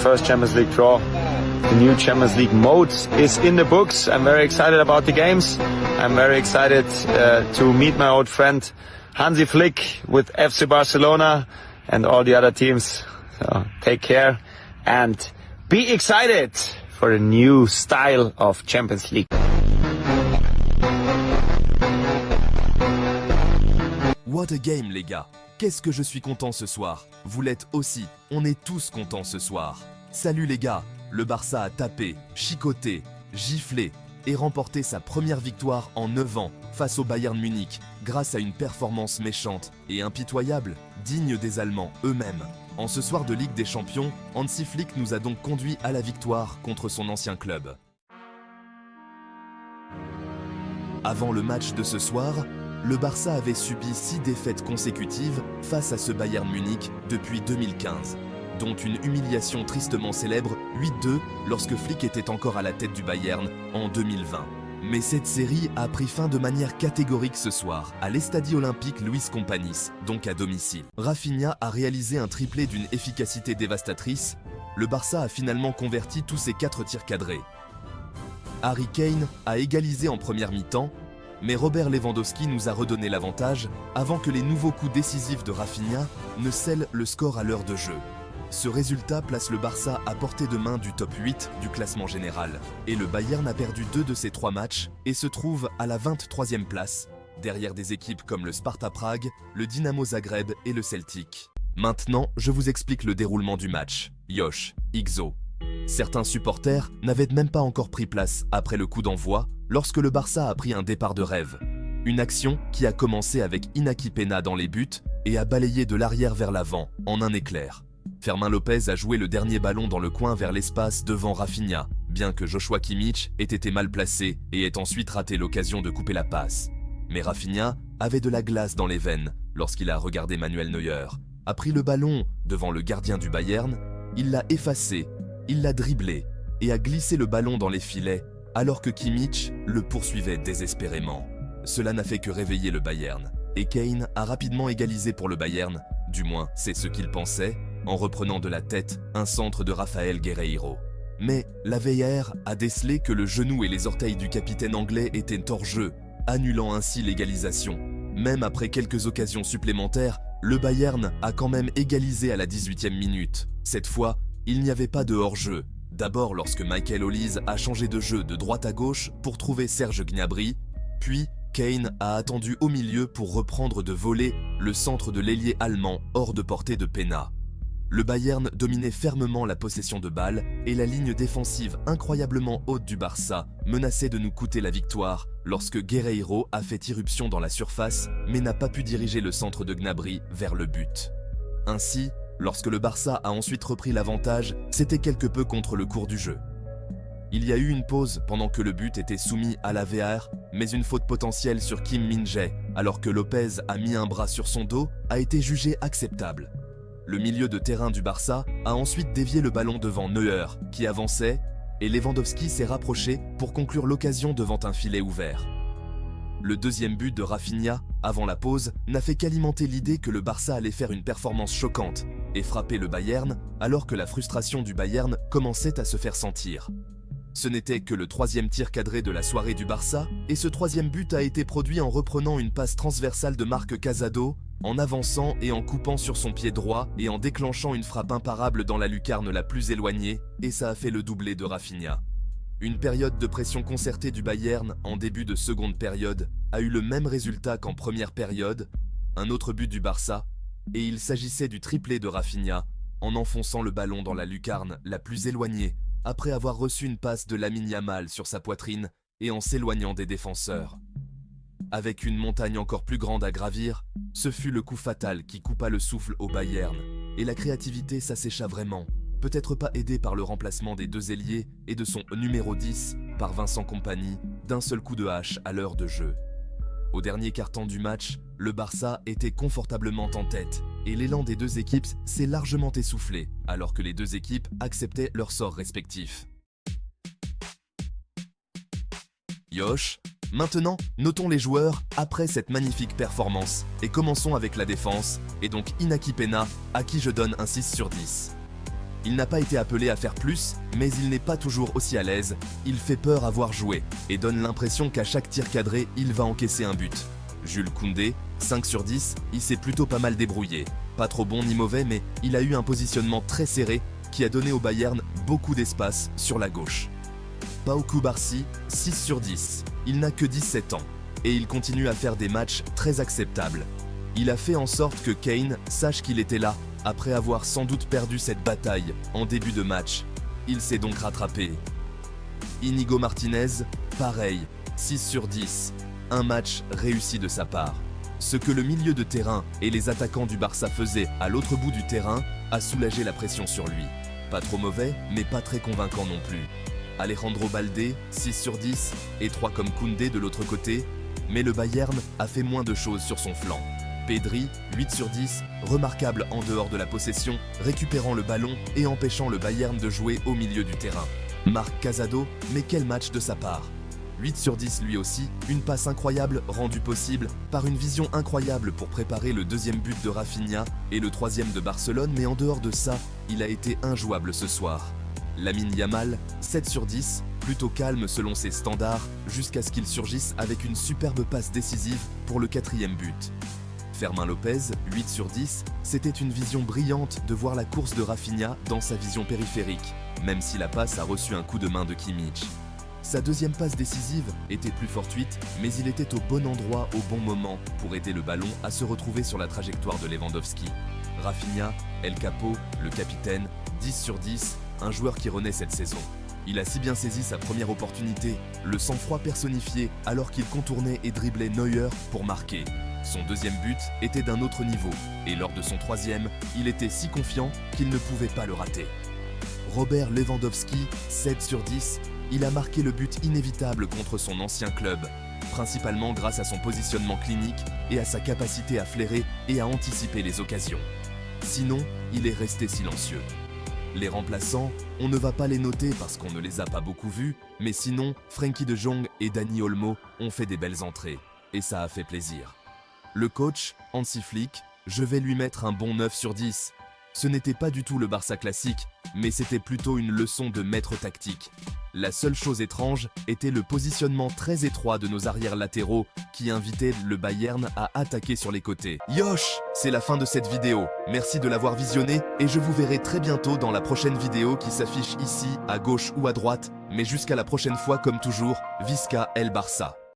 first Champions League draw. The new Champions League mode is in the books. I'm very excited about the games. I'm very excited to meet my old friend Hansi Flick with FC Barcelona and all the other teams. So take care and be excited for a new style of Champions League. What a game les gars! Qu'est-ce que je suis content ce soir! Vous l'êtes aussi, on est tous contents ce soir. Salut les gars! Le Barça a tapé, chicoté, giflé et remporté sa première victoire en 9 ans face au Bayern Munich grâce à une performance méchante et impitoyable, digne des Allemands eux-mêmes. En ce soir de Ligue des Champions, Hansi Flick nous a donc conduit à la victoire contre son ancien club. Avant le match de ce soir, le Barça avait subi 6 défaites consécutives face à ce Bayern Munich depuis 2015, dont une humiliation tristement célèbre 8-2 lorsque Flick était encore à la tête du Bayern en 2020. Mais cette série a pris fin de manière catégorique ce soir, à l'Estadi Olympique Luis Companys, donc à domicile. Rafinha a réalisé un triplé d'une efficacité dévastatrice. Le Barça a finalement converti tous ses 4 tirs cadrés. Harry Kane a égalisé en première mi-temps, mais Robert Lewandowski nous a redonné l'avantage avant que les nouveaux coups décisifs de Rafinha ne scellent le score à l'heure de jeu. Ce résultat place le Barça à portée de main du top 8 du classement général. Et le Bayern a perdu 2 de ses 3 matchs et se trouve à la 23e place, derrière des équipes comme le Sparta Prague, le Dynamo Zagreb et le Celtic. Maintenant, je vous explique le déroulement du match. Yosh, Ixo. Certains supporters n'avaient même pas encore pris place après le coup d'envoi lorsque le Barça a pris un départ de rêve. Une action qui a commencé avec Inaki Peña dans les buts et a balayé de l'arrière vers l'avant en un éclair. Fermin Lopez a joué le dernier ballon dans le coin vers l'espace devant Rafinha, bien que Joshua Kimmich ait été mal placé et ait ensuite raté l'occasion de couper la passe. Mais Rafinha avait de la glace dans les veines lorsqu'il a regardé Manuel Neuer, a pris le ballon devant le gardien du Bayern, il l'a effacé, il l'a dribblé et a glissé le ballon dans les filets alors que Kimmich le poursuivait désespérément. Cela n'a fait que réveiller le Bayern et Kane a rapidement égalisé pour le Bayern, du moins c'est ce qu'il pensait, en reprenant de la tête un centre de Rafael Guerreiro. Mais la VAR a décelé que le genou et les orteils du capitaine anglais étaient hors jeu, annulant ainsi l'égalisation. Même après quelques occasions supplémentaires, le Bayern a quand même égalisé à la 18e minute. Cette fois, il n'y avait pas de hors-jeu. D'abord lorsque Michael Olise a changé de jeu de droite à gauche pour trouver Serge Gnabry, puis Kane a attendu au milieu pour reprendre de volée le centre de l'ailier allemand hors de portée de Peña. Le Bayern dominait fermement la possession de balle et la ligne défensive incroyablement haute du Barça menaçait de nous coûter la victoire lorsque Guerreiro a fait irruption dans la surface mais n'a pas pu diriger le centre de Gnabry vers le but. Ainsi, lorsque le Barça a ensuite repris l'avantage, c'était quelque peu contre le cours du jeu. Il y a eu une pause pendant que le but était soumis à la VAR, mais une faute potentielle sur Kim Min-jae, alors que Lopez a mis un bras sur son dos, a été jugée acceptable. Le milieu de terrain du Barça a ensuite dévié le ballon devant Neuer, qui avançait, et Lewandowski s'est rapproché pour conclure l'occasion devant un filet ouvert. Le deuxième but de Rafinha, avant la pause, n'a fait qu'alimenter l'idée que le Barça allait faire une performance choquante et frapper le Bayern, alors que la frustration du Bayern commençait à se faire sentir. Ce n'était que le 3e tir cadré de la soirée du Barça, et ce 3e but a été produit en reprenant une passe transversale de Marc Casado, en avançant et en coupant sur son pied droit et en déclenchant une frappe imparable dans la lucarne la plus éloignée, et ça a fait le doublé de Rafinha. Une période de pression concertée du Bayern en début de seconde période a eu le même résultat qu'en première période, un autre but du Barça, et il s'agissait du triplé de Rafinha, en enfonçant le ballon dans la lucarne la plus éloignée, après avoir reçu une passe de Lamine Yamal sur sa poitrine et en s'éloignant des défenseurs. Avec une montagne encore plus grande à gravir, ce fut le coup fatal qui coupa le souffle au Bayern, et la créativité s'assécha vraiment, peut-être pas aidée par le remplacement des 2 ailiers et de son numéro 10 par Vincent Kompany d'un seul coup de hache à l'heure de jeu. Au dernier quart-temps du match, le Barça était confortablement en tête, et l'élan des 2 équipes s'est largement essoufflé, alors que les 2 équipes acceptaient leur sort respectif. Yosh, maintenant, notons les joueurs après cette magnifique performance, et commençons avec la défense, et donc Inaki Peña, à qui je donne un 6 sur 10. Il n'a pas été appelé à faire plus, mais il n'est pas toujours aussi à l'aise. Il fait peur à voir jouer et donne l'impression qu'à chaque tir cadré, il va encaisser un but. Jules Koundé, 5 sur 10, il s'est plutôt pas mal débrouillé. Pas trop bon ni mauvais, mais il a eu un positionnement très serré qui a donné au Bayern beaucoup d'espace sur la gauche. Pau Cubarsí, 6 sur 10. Il n'a que 17 ans et il continue à faire des matchs très acceptables. Il a fait en sorte que Kane sache qu'il était là après avoir sans doute perdu cette bataille en début de match. Il s'est donc rattrapé. Inigo Martinez, pareil, 6 sur 10. Un match réussi de sa part. Ce que le milieu de terrain et les attaquants du Barça faisaient à l'autre bout du terrain a soulagé la pression sur lui. Pas trop mauvais, mais pas très convaincant non plus. Alejandro Balde, 6 sur 10, et 3 comme Koundé de l'autre côté, mais le Bayern a fait moins de choses sur son flanc. Pedri, 8 sur 10, remarquable en dehors de la possession, récupérant le ballon et empêchant le Bayern de jouer au milieu du terrain. Marc Casado, mais quel match de sa part! 8 sur 10 lui aussi, une passe incroyable rendue possible par une vision incroyable pour préparer le deuxième but de Rafinha et le troisième de Barcelone, mais en dehors de ça, il a été injouable ce soir. Lamine Yamal, 7 sur 10, plutôt calme selon ses standards, jusqu'à ce qu'il surgisse avec une superbe passe décisive pour le 4e but. Fermin Lopez, 8 sur 10, c'était une vision brillante de voir la course de Rafinha dans sa vision périphérique, même si la passe a reçu un coup de main de Kimmich. Sa deuxième passe décisive était plus fortuite, mais il était au bon endroit au bon moment pour aider le ballon à se retrouver sur la trajectoire de Lewandowski. Rafinha, El Capo, le capitaine, 10 sur 10, un joueur qui renaît cette saison. Il a si bien saisi sa première opportunité, le sang-froid personnifié alors qu'il contournait et driblait Neuer pour marquer. Son deuxième but était d'un autre niveau, et lors de son troisième, il était si confiant qu'il ne pouvait pas le rater. Robert Lewandowski, 7 sur 10, il a marqué le but inévitable contre son ancien club, principalement grâce à son positionnement clinique et à sa capacité à flairer et à anticiper les occasions. Sinon, il est resté silencieux. Les remplaçants, on ne va pas les noter parce qu'on ne les a pas beaucoup vus, mais sinon, Frenkie de Jong et Dani Olmo ont fait des belles entrées, et ça a fait plaisir. Le coach, Hansi Flick, je vais lui mettre un bon 9 sur 10. Ce n'était pas du tout le Barça classique, mais c'était plutôt une leçon de maître tactique. La seule chose étrange était le positionnement très étroit de nos arrières latéraux qui invitait le Bayern à attaquer sur les côtés. Yosh, c'est la fin de cette vidéo. Merci de l'avoir visionnée et je vous verrai très bientôt dans la prochaine vidéo qui s'affiche ici, à gauche ou à droite. Mais jusqu'à la prochaine fois, comme toujours, Visca el Barça.